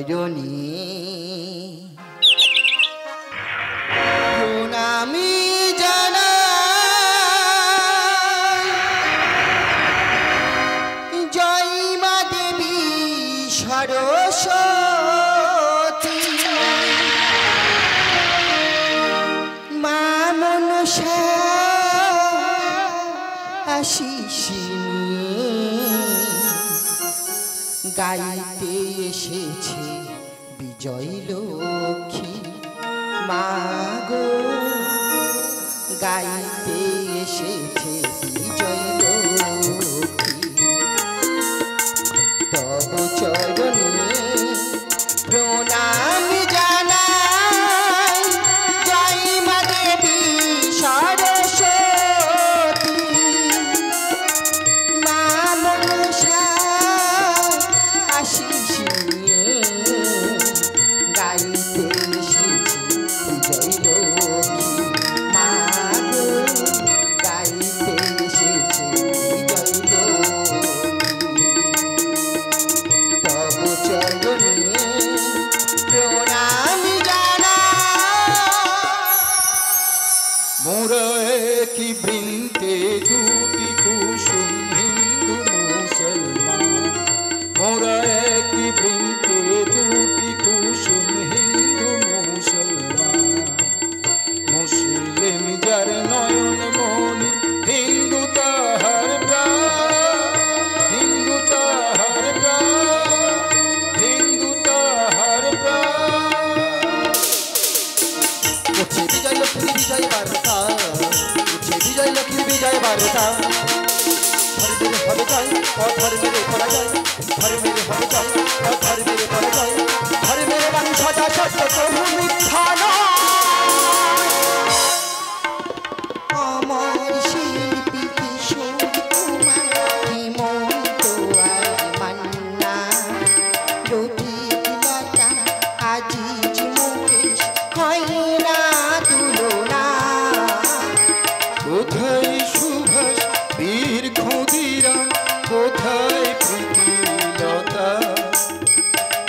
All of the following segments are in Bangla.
চরণী প্রণামী জানাই। জয় মা দেবী সরস্বতী, মা মনসা আশিস গাইতে এসেছে বিজয় লক্ষ্মী। মা গো গাইতে এসেছে বিজয় লক্ষ্মী। তব চরণে প্রণাম জানাই। জয় মা দেবী সরস্বতী, মা মনসা আশিস গাইতে এসেছি বিজয় লক্ষ্মী। মা গো গাইতে এসেছি বিজয় লক্ষ্মী। তব চরণে প্রণাম জানাই। মোরা কি বৃন্তে দুটি কুসুম হিন্দু মুসলমান, মোরা কি বৃন্তে দুটি কুসুম হিন্দু মুসলমান। মুসলিম যার নয়ন মনি, হিন্দু তাহার প্রাণ, হিন্দু তাহার প্রাণ, হিন্দু তাহার প্রাণ। উঠছে বিজয় লক্ষ্মীর বিজয় বার্তা, উঠছে বিজয় লক্ষ্মীর বিজয় বার্তা। ধর্মের হবে জয়, অধর্মের পরাজয়, ধর্মের হবে জয়, অধর্মের পরাজয়। ধর্মের বাণী সদা সত্য, প্রভু মিথ্যা নয়। আমার শিল্পী কিশোর কুমার, হেমন্ত আর মান্না, রফিক লতা আজিজ মুকেশ, হয় না তুলনা। কোথায় সুভাষ বীর ক্ষুদিরাম, কোথায় প্রীতিলতা।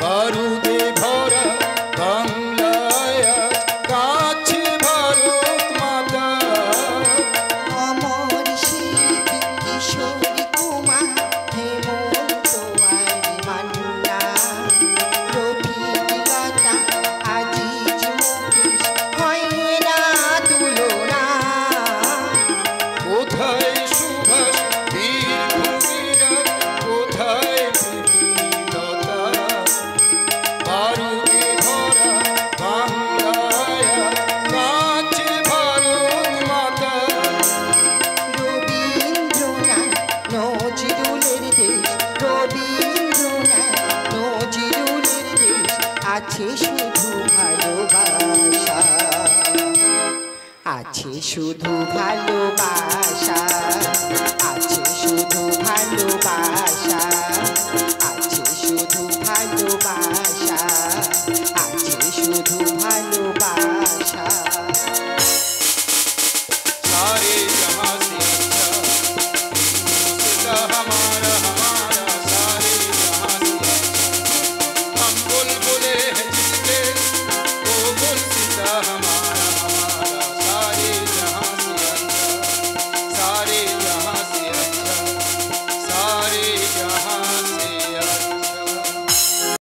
বারুদে ভরা বাংলায় আজ কাছে ভারত মাতা। আমার শিল্পী কিশোর কুমার, হেমন্ত আর মান্না, রফিক লতা আজিজ মুকেশ, হয় না তুলনা। কোথায় সুভাষ বীর ক্ষুদিরাম, কোথায় প্রীতিলতা। বারুদে ভরা বাংলায় আজ কাছে ভারত মাতা। রবীন্দ্রনাথ নজরুলের দেশ, রবীন্দ্রনাথ নজরুলের দেশ, আছে শুধু ভালোবাসা, আছে শুধু ভালোবাসা, আছে শুধু ভালোবাসা, আছে শুধু ভালোবাসা।